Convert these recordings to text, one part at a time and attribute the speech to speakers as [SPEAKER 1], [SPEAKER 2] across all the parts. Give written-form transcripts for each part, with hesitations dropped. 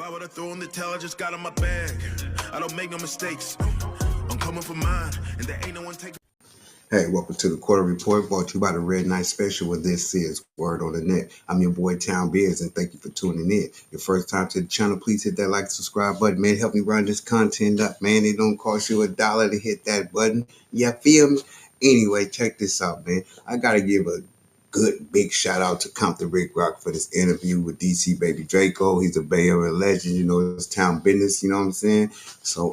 [SPEAKER 1] Why would I throw in the towel? I just got in my bag. I don't make no mistakes. I'm coming for mine, and there ain't no one taking.
[SPEAKER 2] Hey, welcome to the Quarter Report, brought to you by the Red Night Special, where this is Word on the Net. I'm your boy, Town Biz, and thank you for tuning in. Your first time to the channel, please hit that like and subscribe button, man. Help me run this content up, man. It don't cost you $1 to hit that button. You feel me? Anyway, check this out, man. I got to give a good big shout out to Compton Rick Rock for this interview with DC Baby Draco. He's a Bay Area legend, you know, it's town business, you know what I'm saying? So,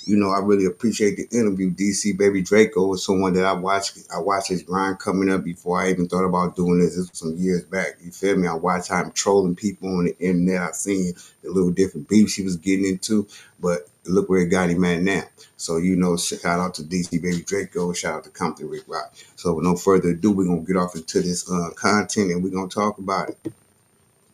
[SPEAKER 2] you know, I really appreciate the interview. DC Baby Draco was someone that I watched his grind coming up before I even thought about doing this. This was some years back. You feel me? I watched how I'm trolling people on the internet. I seen the little different beefs he was getting into, but look where it got him at now. So, you know, shout out to DC Baby Draco. Shout out to Compton Rick Rock. So, with no further ado, we're going to get off into this content and we're going to talk about it.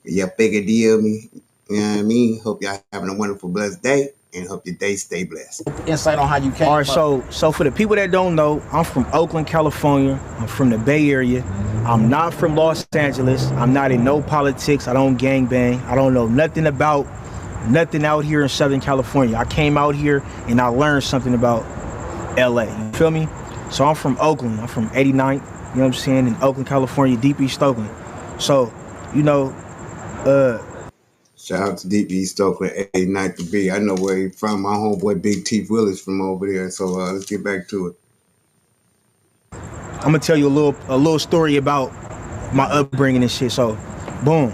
[SPEAKER 2] Yeah, bigger deal me. You know what I mean? Hope y'all having a wonderful, blessed day. And hope your day stay blessed.
[SPEAKER 3] Insight on how you came.
[SPEAKER 4] All right, so for the people that don't know, I'm from Oakland, California. I'm from the Bay Area. I'm not from Los Angeles. I'm not in no politics. I don't gangbang. I don't know nothing about nothing out here in Southern California. I came out here and I learned something about LA. You feel me? So I'm from Oakland. I'm from 89th, you know what I'm saying, in Oakland, California, Deep East Oakland. So, you know,
[SPEAKER 2] shout out to Deep East Oakland, 89th to B. I know where he's from. My homeboy Big T Willis from over there. So let's get back to it.
[SPEAKER 4] I'm gonna tell you a little story about my upbringing and shit. So, boom.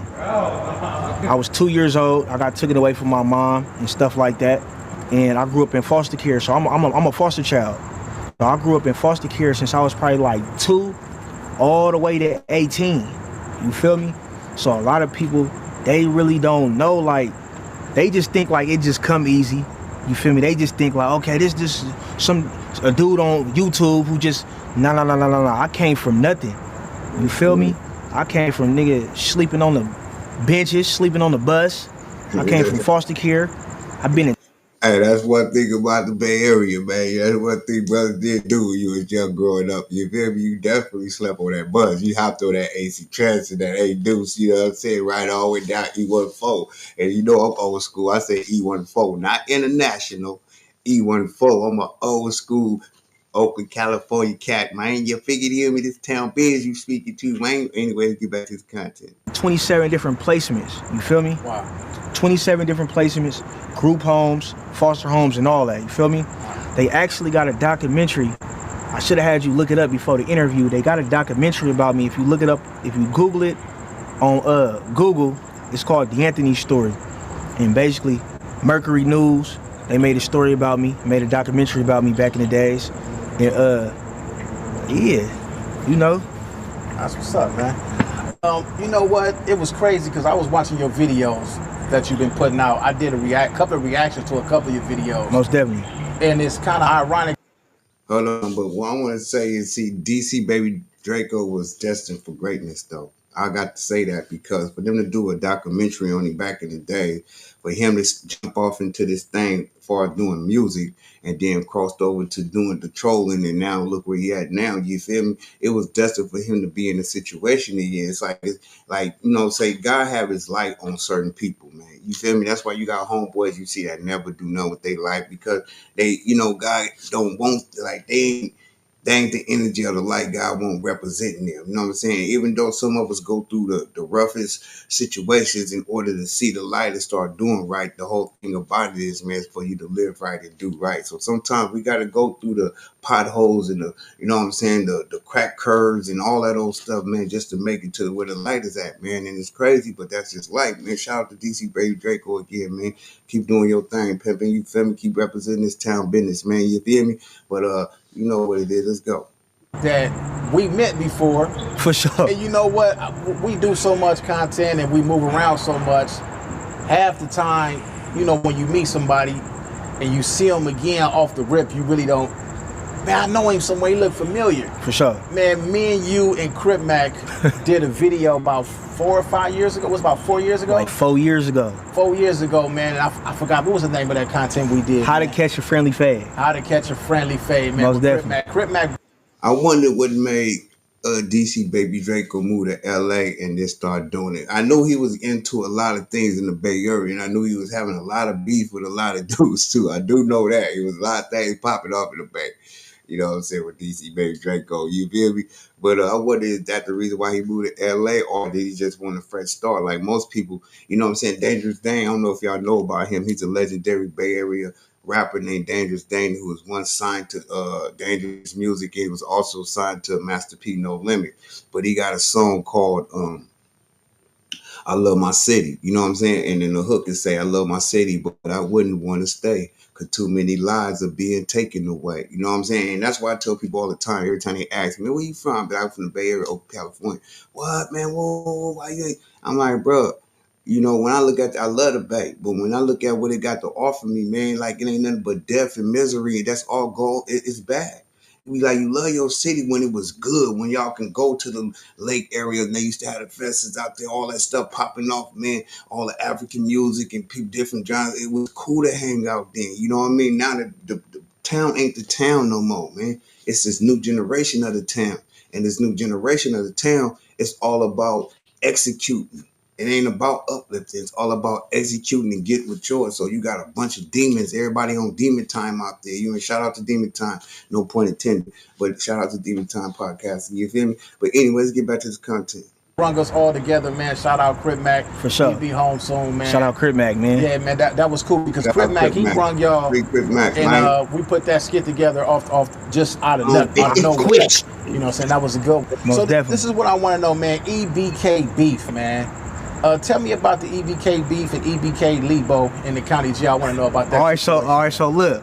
[SPEAKER 4] I was 2 years old. I got taken away from my mom and stuff like that. And I grew up in foster care. So I'm a foster child. So I grew up in foster care since I was probably like 2 all the way to 18. You feel me? So a lot of people, they really don't know, like, they just think like it just come easy. You feel me? They just think like, okay, this a dude on YouTube who just, nah. I came from nothing. You feel me? I came from nigga sleeping on the benches, sleeping on the bus. I came from foster care. I've been in.
[SPEAKER 2] Hey, that's one thing about the Bay Area, man. That's one thing brothers did do when you was young growing up. You feel me? You definitely slept on that bus. You hopped on that AC Transit, that A Deuce, you know what I'm saying, right all the way down E14. And you know I'm old school. I say E14, not international, E14. I'm an old school Oakland, California cat, man. You figured you hear me, this town biz you speaking to, man. Anyway, let's get back to this content.
[SPEAKER 4] 27 different placements, you feel me?
[SPEAKER 3] Wow.
[SPEAKER 4] 27 different placements, group homes, foster homes, and all that, you feel me? They actually got a documentary. I should have had you look it up before the interview. They got a documentary about me. If you look it up, if you Google it on Google, it's called The Anthony Story. And basically, Mercury News, they made a story about me, made a documentary about me back in the days. And yeah, you know.
[SPEAKER 3] That's what's up, man. You know what? It was crazy because I was watching your videos that you've been putting out. I did a couple of reactions to a couple of your videos.
[SPEAKER 4] Most definitely.
[SPEAKER 3] And it's kind of ironic.
[SPEAKER 2] Hold on, but what I want to say is, see, DC Baby Draco was destined for greatness, though. I got to say that because for them to do a documentary on him back in the day, for him to jump off into this thing as far as doing music and then crossed over to doing the trolling, and now look where he at now, you feel me? It was destined for him to be in the situation he is. It's like, you know, say God have his light on certain people, man. You feel me? That's why you got homeboys you see that never do know what they like, because they, you know, God don't want, like, they ain't the energy of the light God won't represent them. You know what I'm saying? Even though some of us go through the roughest situations in order to see the light and start doing right, the whole thing about it is, man, is for you to live right and do right. So sometimes we got to go through the potholes and the, you know what I'm saying, the crack curves and all that old stuff, man, just to make it to where the light is at, man. And it's crazy, but that's just life, man. Shout out to DC Baby Draco again, man. Keep doing your thing, pimping. You feel me? Keep representing this town business, man. You feel me? But you know what it is. Let's go.
[SPEAKER 3] That we met before.
[SPEAKER 4] For sure.
[SPEAKER 3] And you know what? We do so much content and we move around so much. Half the time, you know, when you meet somebody and you see them again off the rip, you really don't. Man, I know him somewhere. He look familiar.
[SPEAKER 4] For sure.
[SPEAKER 3] Man, me and you and Crip Mac did a video about 4 or 5 years ago. It was about 4 years ago?
[SPEAKER 4] Like 4 years ago.
[SPEAKER 3] 4 years ago, man. I forgot what was the name of that content we did.
[SPEAKER 4] How to Catch a Friendly Fade.
[SPEAKER 3] How to Catch a Friendly Fade, man.
[SPEAKER 4] Most definitely.
[SPEAKER 3] Crip Mac.
[SPEAKER 2] I wonder what made DC Baby Draco moved to LA and then started doing it. I knew he was into a lot of things in the Bay Area, and I knew he was having a lot of beef with a lot of dudes too. I do know that. It was a lot of things popping off in the Bay. You know what I'm saying, with DC Baby Draco, you feel me? But what is that the reason why he moved to LA, or did he just want a fresh start? Like most people, you know what I'm saying, Dangerous Dane, I don't know if y'all know about him. He's a legendary Bay Area rapper named Dangerous Dane, who was once signed to Dangerous Music, and he was also signed to Master P No Limit. But he got a song called I Love My City, you know what I'm saying? And then the hook is say, I love my city, but I wouldn't want to stay because too many lives are being taken away. You know what I'm saying? And that's why I tell people all the time, every time they ask me, where you from? But I'm from the Bay Area, Oakland, California. What, man? Whoa, why you ain't? I'm like, bro, you know, when I look at I love the Bay, but when I look at what it got to offer me, man, like it ain't nothing but death and misery. That's all gold. It's bad. We like, you love your city when it was good, when y'all can go to the lake area and they used to have the festivals out there, all that stuff popping off, man, all the African music and people, different genres. It was cool to hang out then. You know what I mean? Now the town ain't the town no more, man. It's this new generation of the town. And this new generation of the town is all about executing. It ain't about uplifting. It's all about executing and getting with yours. So you got a bunch of demons. Everybody on Demon Time out there. You know, shout out to Demon Time. No point intended. But shout out to Demon Time podcast. You feel me? But anyway, let's get back to this content.
[SPEAKER 3] Brung us all together, man. Shout out Crip Mac.
[SPEAKER 4] For sure.
[SPEAKER 3] He be home soon, man.
[SPEAKER 4] Shout out Crip Mac, man.
[SPEAKER 3] Yeah, man. That was cool because Crip Mac, he brung y'all.
[SPEAKER 2] Crip Mac,
[SPEAKER 3] and we put that skit together off just out of nowhere. You know what I'm saying? That was a good one.
[SPEAKER 4] Most definitely.
[SPEAKER 3] This is what I want to know, man. EBK beef, man. Tell me about the EBK beef and EBK Lebo in the county jail. I want to know about that.
[SPEAKER 4] All right, so look.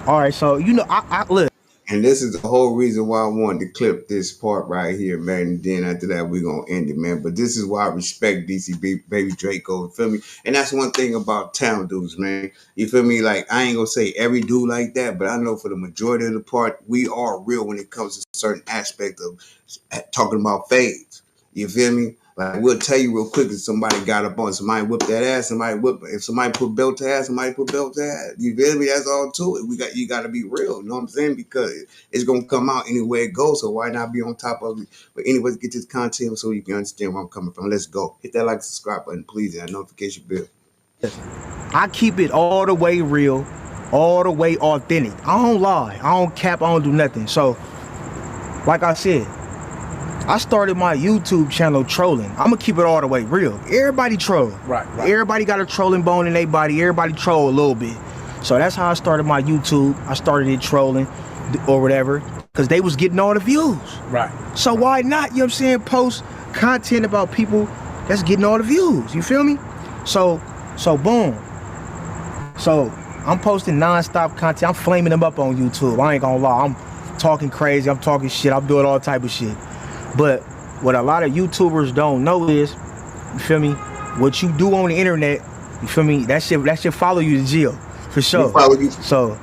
[SPEAKER 4] All right, so you know, I look.
[SPEAKER 2] And this is the whole reason why I wanted to clip this part right here, man. And then after that, we're going to end it, man. But this is why I respect DC Baby Draco, you feel me? And that's one thing about town dudes, man. You feel me? Like, I ain't going to say every dude like that, but I know for the majority of the part, we are real when it comes to certain aspect of talking about fades. You feel me? Like, we'll tell you real quick if somebody got up on somebody whipped that ass, if somebody put belt to ass, somebody put belt to ass. You feel me? That's all to it. You gotta be real, you know what I'm saying? Because it's gonna come out anywhere it goes, so why not be on top of it? But anyways, get this content so you can understand where I'm coming from. Let's go. Hit that like, subscribe button, please, and that notification bell.
[SPEAKER 4] I keep it all the way real, all the way authentic. I don't lie. I don't cap. I don't do nothing. So, like I said, I started my YouTube channel trolling. I'm gonna keep it all the way real. Everybody troll.
[SPEAKER 3] Right.
[SPEAKER 4] Everybody got a trolling bone in their body. Everybody troll a little bit. So that's how I started my YouTube. I started it trolling or whatever, because they was getting all the views.
[SPEAKER 3] Right.
[SPEAKER 4] So why not, you know what I'm saying, post content about people that's getting all the views. You feel me? So boom. So I'm posting non-stop content. I'm flaming them up on YouTube. I ain't gonna lie. I'm talking crazy. I'm talking shit. I'm doing all type of shit. But what a lot of YouTubers don't know is, you feel me, what you do on the internet, you feel me, that shit follow you to jail, for sure.
[SPEAKER 2] Follow you.
[SPEAKER 4] So,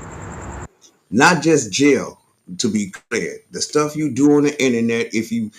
[SPEAKER 2] not just jail, to be clear. The stuff you do on the internet, if you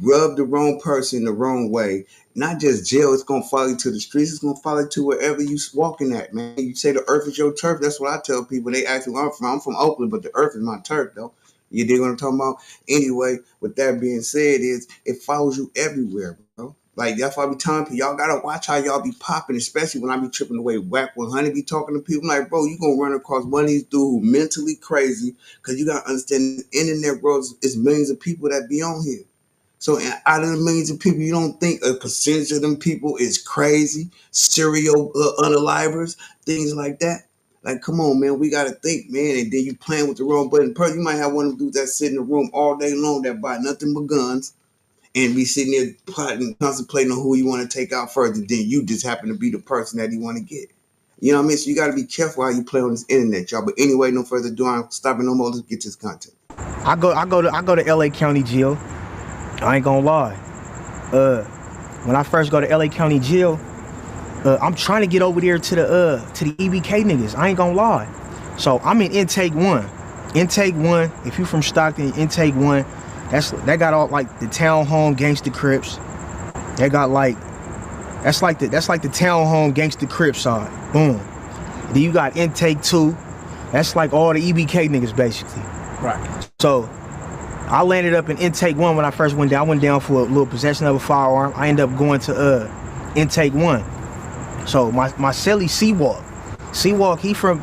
[SPEAKER 2] rub the wrong person the wrong way, not just jail, it's gonna follow you to the streets, it's gonna follow you to wherever you walking at, man. You say the earth is your turf, that's what I tell people. They ask me where I'm from Oakland, but the earth is my turf though. You dig what I'm talking about? Anyway, with that being said, it follows you everywhere, bro. Like, that's why I be telling people, y'all gotta watch how y'all be popping, especially when I be tripping away whack when Honey be talking to people. I'm like, bro, you gonna run across one of these dudes who mentally crazy, because you gotta understand the internet world is millions of people that be on here. So out of the millions of people, you don't think a percentage of them people is crazy, serial unalivers, things like that? Like, come on, man, we got to think, man, and then you playing with the wrong button. Person, you might have one of them dudes that sit in the room all day long that buy nothing but guns and be sitting there plotting, contemplating on who you want to take out first, and then you just happen to be the person that you want to get. You know what I mean? So you got to be careful how you play on this internet, y'all. But anyway, no further ado, I'm stopping no more. Let's get this content.
[SPEAKER 4] I go to LA County Jail. I ain't gonna lie. When I first go to LA County Jail, I'm trying to get over there to the EBK niggas. I ain't gonna lie. So I'm in intake 1. Intake 1, if you from Stockton, intake 1, that got all like the town home gangster Crips. They got like that's like the town home gangster Crips side. Boom. Then you got intake 2. That's like all the EBK niggas basically.
[SPEAKER 3] Right.
[SPEAKER 4] So I landed up in intake 1 when I first went down. I went down for a little possession of a firearm. I ended up going to intake 1. So my celly Seawalk, he from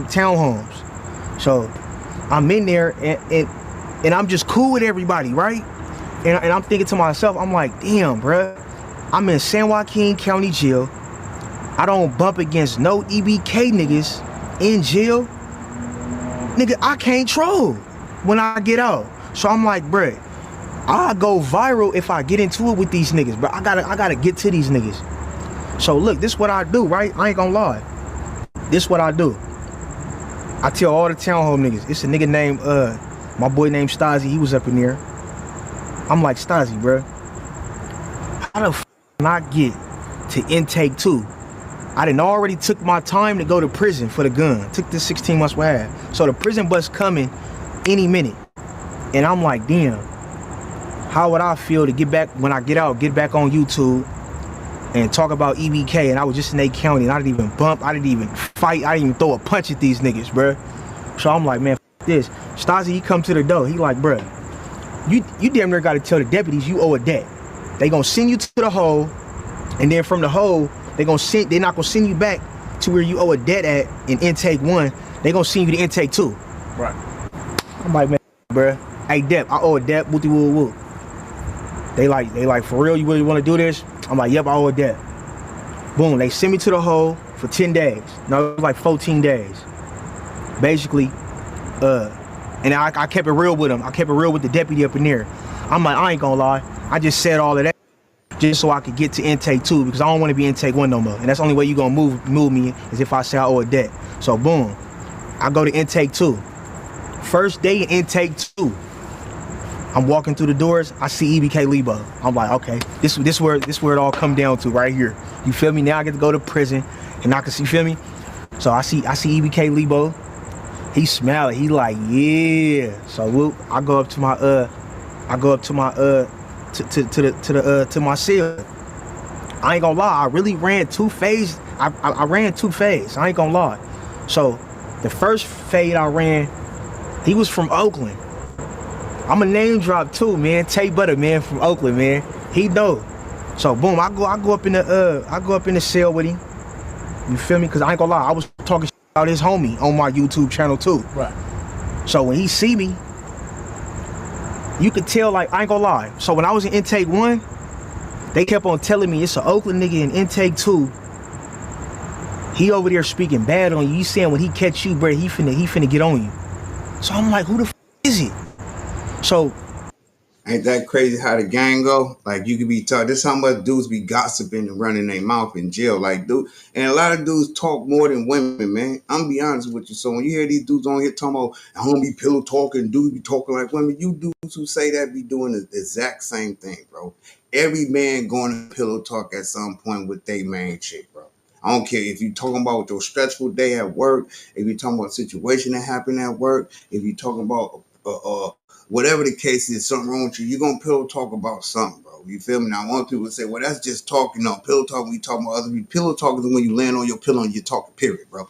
[SPEAKER 4] townhomes. So I'm in there and I'm just cool with everybody, right? And I'm thinking to myself, I'm like, damn, bruh, I'm in San Joaquin County Jail. I don't bump against no EBK niggas in jail. Nigga, I can't troll when I get out. So I'm like, bruh, I'll go viral if I get into it with these niggas, but I gotta get to these niggas. So look, this what I do, right? I ain't gonna lie. This what I do. I tell all the townhome niggas, it's a nigga named, my boy named Stasi, he was up in there. I'm like, Stasi, bruh, how the f I get to intake 2? I done already took my time to go to prison for the gun. Took this 16 months we had. So the prison bus coming any minute. And I'm like, damn, how would I feel to get back, when I get out, get back on YouTube and talk about EBK? And I was just in A County and I didn't even bump, I didn't even fight, I didn't even throw a punch at these niggas, bruh. So I'm like, man, f this. Stasi, he come to the door, he like, bruh, you damn near gotta tell the deputies you owe a debt. They gonna send you to the hole, and then from the hole, they're not gonna send you back to where you owe a debt at in intake 1. They gonna send you to intake 2.
[SPEAKER 3] Right.
[SPEAKER 4] I'm like, man, bruh, hey, Dep, I owe a debt, wooty woo woo. They like, for real, you really wanna do this? I'm like, yep, I owe a debt. Boom, they send me to the hole for 10 days. No, it was like 14 days. Basically, and I kept it real with him. I kept it real with the deputy up in there. I'm like, I ain't gonna lie, I just said all of that just so I could get to intake 2 because I don't want to be intake 1 no more. And that's the only way you gonna move me is if I say I owe a debt. So boom, I go to intake 2. First day in intake 2, I'm walking through the doors, I see EBK Lebo. I'm like, okay, this where it all come down to right here. You feel me? Now I get to go to prison and I can see, feel me? So I see EBK Lebo. He smiling, he like, yeah. So whoop, I go up to my to my cell. I ain't gonna lie, I really ran 2 fades. I ran 2 fades, I ain't gonna lie. So the first fade I ran, he was from Oakland. I'm a name drop too, man. Tay Butter, man, from Oakland, man. He know. So boom, I go up in the cell with him. You feel me? Cause I ain't gonna lie, I was talking about his homie on my YouTube channel too.
[SPEAKER 3] Right.
[SPEAKER 4] So when he see me, you could tell, like, I ain't gonna lie. So when I was in intake 1, they kept on telling me it's an Oakland nigga in intake 2. He over there speaking bad on you. You saying when he catch you, bro, he finna get on you. So I'm like, who the f is it? So
[SPEAKER 2] ain't that crazy how the gang go? Like, you could be taught, this how much dudes be gossiping and running their mouth in jail. Like, dude, and a lot of dudes talk more than women, man. I'm gonna be honest with you. So when you hear these dudes on here talking about, I don't be pillow talking, dudes be talking like women, you dudes who say that be doing the exact same thing, bro. Every man going to pillow talk at some point with their main chick, bro. I don't care if you talking about your stressful day at work, if you're talking about a situation that happened at work, if you're talking about whatever the case is, something wrong with you, you're going to pillow talk about something, bro. You feel me? Now, one people say, well, that's just talking. No, pillow talk, we talking about other people. Pillow talk is when you land on your pillow and you're talking, period, bro.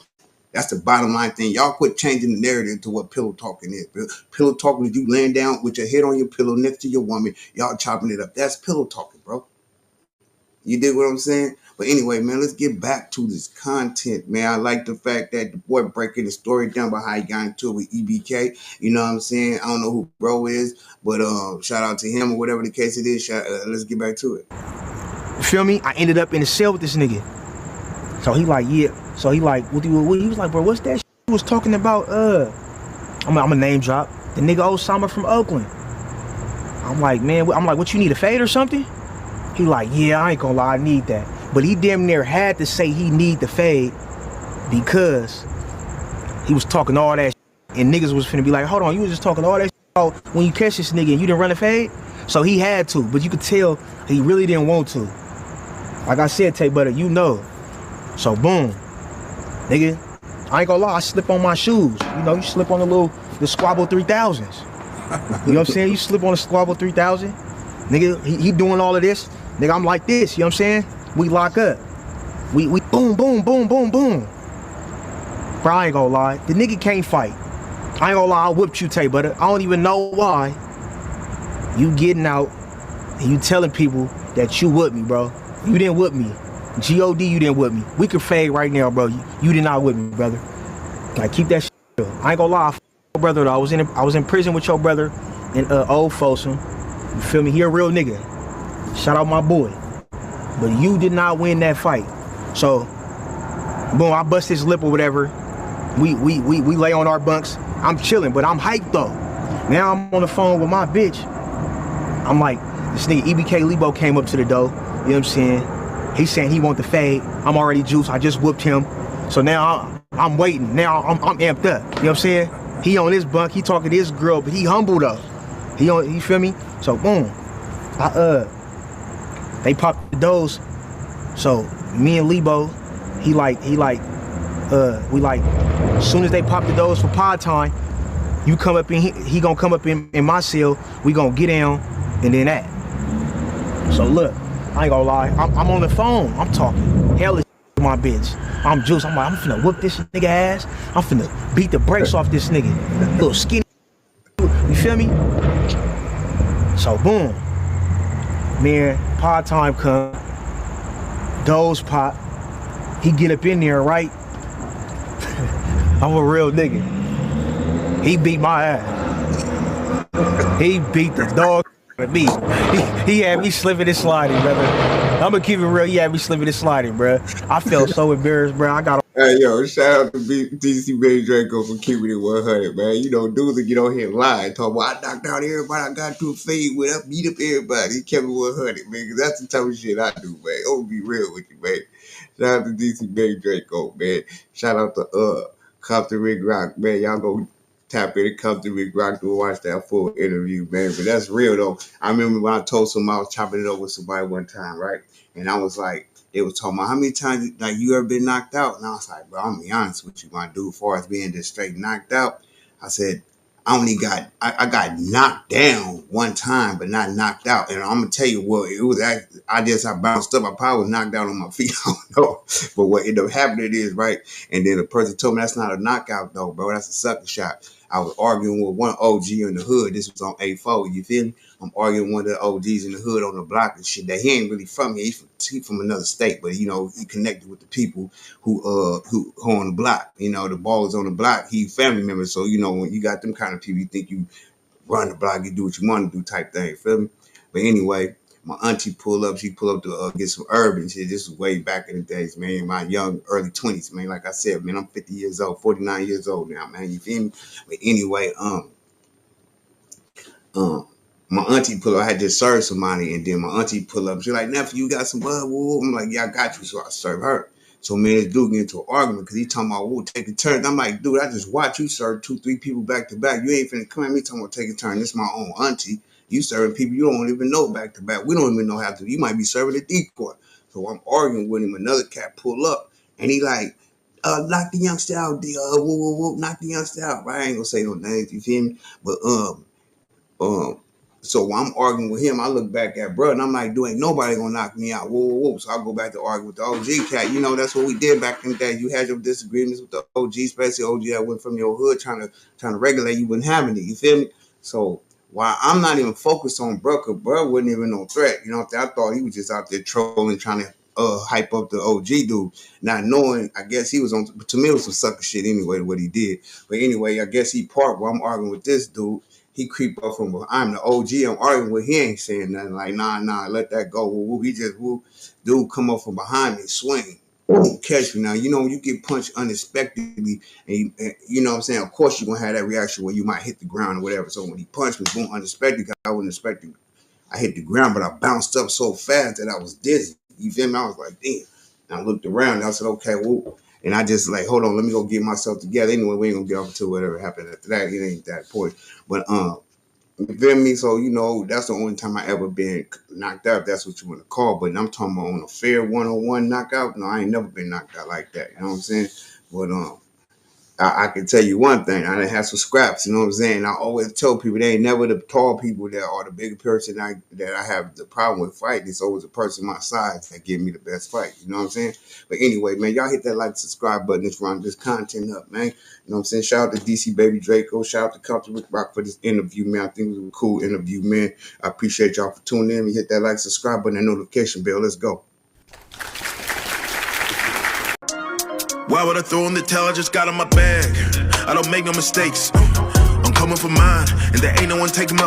[SPEAKER 2] That's the bottom line thing. Y'all quit changing the narrative to what pillow talking is, bro. Pillow talking is you laying down with your head on your pillow next to your woman, y'all chopping it up. That's pillow talking, bro. You dig what I'm saying? But anyway, man, let's get back to this content, man. I like the fact that the boy breaking the story down about how he got into it with EBK. You know what I'm saying? I don't know who bro is, but shout out to him or whatever the case it is. Let's get back to it.
[SPEAKER 4] You feel me? I ended up in the cell with this nigga. So he like, yeah. So he like, what he was like, bro, what's that shit he was talking about? I'm a name drop. The nigga Osama from Oakland. I'm like, man, what, you need a fade or something? He like, yeah, I ain't gonna lie, I need that. But he damn near had to say he need the fade because he was talking all that shit, and niggas was finna be like, hold on, you was just talking all that shit about when you catch this nigga and you didn't run a fade? So he had to, but you could tell he really didn't want to. Like I said, Tay Butter, you know. So boom, nigga, I ain't gonna lie, I slip on my shoes. You know, you slip on the Squabble 3000s. You know what I'm saying? You slip on the Squabble 3000. Nigga, he doing all of this. Nigga, I'm like this, you know what I'm saying? We lock up. We boom, boom, boom, boom, boom. Bro, I ain't gonna lie. The nigga can't fight. I ain't gonna lie, I whipped you, Tay Butter. I don't even know why. You getting out and you telling people that you with me, bro. You didn't with me. God, you didn't with me. We can fade right now, bro. You did not with me, brother. Like, keep that shit real. I ain't gonna lie, your brother though. I was in prison with your brother in Old Folsom. You feel me? He a real nigga. Shout out my boy. But you did not win that fight. So, boom, I bust his lip or whatever. We lay on our bunks. I'm chilling, but I'm hyped though. Now I'm on the phone with my bitch. I'm like, this nigga EBK Lebo came up to the door. You know what I'm saying? He's saying he want the fade. I'm already juiced. I just whooped him. So now I'm waiting. Now I'm amped up. You know what I'm saying? He on his bunk. He talking to his girl, but he humble though. You feel me? So boom. They popped the doors. So me and Lebo, we like, as soon as they pop the doors for pod time, you come up in, he gonna come up in my cell, we gonna get down, and then that. So look, I ain't gonna lie, I'm on the phone, I'm talking hell is my bitch. I'm juiced, I'm like, I'm finna whoop this nigga ass, I'm finna beat the brakes off this nigga, little skinny, you feel me? So boom, man, pod time come, doors pop, he get up in there, right? I'm a real nigga. He beat my ass. He beat the dog with me. He had me slipping and sliding, brother. I'm gonna keep it real. He had me slipping and sliding, bro. I felt so embarrassed, bro. I got.
[SPEAKER 2] Hey, yo, shout out to DC Baby Draco for keeping it 100, man. You know, dudes that get on here lying, talking about, I knocked out everybody, I got to a fade with, I beat up everybody. He kept it 100, man, because that's the type of shit I do, man. I'm gonna be real with you, man. Shout out to DC Baby Draco, man. Shout out to Compton Rick Rock, man. Y'all go tap in and Compton Rick Rock to watch that full interview, man. But that's real, though. I remember when I told somebody I was chopping it up with somebody one time, right? And I was like, they was talking about how many times like you ever been knocked out, and I was like, bro, I'm gonna be honest with you, my dude. As far as being just straight knocked out, I said I got knocked down one time, but not knocked out. And I'm gonna tell you what it was. I bounced up. I probably was knocked down on my feet. I don't know, but what ended up happening is right. And then the person told me that's not a knockout though, bro. That's a sucker shot. I was arguing with one OG in the hood. This was on A4. You feel me? I'm arguing with one of the OGs in the hood on the block and shit. That he ain't really from here. He from another state, but you know he connected with the people who on the block. You know the ball is on the block. He family member, so you know when you got them kind of people, you think you run the block, you do what you want to do type thing. Feel me? But anyway, my auntie pulled up. She pulled up to get some urban shit. This was way back in the days, man. In my young early 20s, man. Like I said, man, I'm 50 years old, 49 years old now, man. You feel me? But anyway, my auntie pull up. I had just served somebody, and then my auntie pull up. She's like, nephew, you got some bud? Woo. I'm like, yeah, I got you. So I serve her. So me and this dude get into an argument because he talking about, woo, take a turn. I'm like, dude, I just watch you serve 2-3 people back to back. You ain't finna come at me talking about take a turn. This is my own auntie. You serving people you don't even know back to back. We don't even know how to. You might be serving a decoy. So I'm arguing with him. Another cat pull up, and he like, knock the youngster out. Knock the youngster out. I ain't gonna say no names. You feel me? But um, so while I'm arguing with him, I look back at bro and I'm like, dude, ain't nobody gonna knock me out. Whoa. So I go back to argue with the OG cat. You know, that's what we did back in the day. You had your disagreements with the OG, especially OG that went from your hood trying to regulate you, wouldn't having it. You feel me? So while I'm not even focused on bro, cause bro wasn't even no threat. You know what I thought he was just out there trolling, trying to hype up the OG dude, not knowing, I guess he was on, to me it was some sucker shit anyway, what he did. But anyway, I guess he parked while I'm arguing with this dude. He creep up from behind. I'm the OG. I'm arguing with. He ain't saying nothing. Like nah, let that go. Woo. He just dude come up from behind me, swing, boom, catch me. Now you know when you get punched unexpectedly, and you know what I'm saying. Of course you're gonna have that reaction where you might hit the ground or whatever. So when he punched me, boom, unexpected. I wasn't expecting. I hit the ground, but I bounced up so fast that I was dizzy. You feel me? I was like, damn. And I looked around and I said, okay, woo. And I just like, hold on, let me go get myself together. Anyway, we ain't gonna get off to whatever happened after that. It ain't that point. But you feel me? So, you know, that's the only time I ever been knocked out. That's what you want to call. But I'm talking about on a fair 1-on-1 knockout. No, I ain't never been knocked out like that. You know what I'm saying? But I can tell you one thing. I done had some scraps, you know what I'm saying? I always tell people they ain't never the tall people that are the bigger person that I have the problem with fighting. It's always a person my size that give me the best fight. You know what I'm saying? But anyway, man, y'all hit that like, subscribe button. Let's run this content up, man. You know what I'm saying? Shout out to DC Baby Draco. Shout out to Comfortable Rock for this interview, man. I think it was a cool interview, man. I appreciate y'all for tuning in. Hit that like, subscribe button, and notification bell. Let's go.
[SPEAKER 1] Why would I throw in the towel? I just got in my bag. I don't make no mistakes. I'm coming for mine, and there ain't no one taking my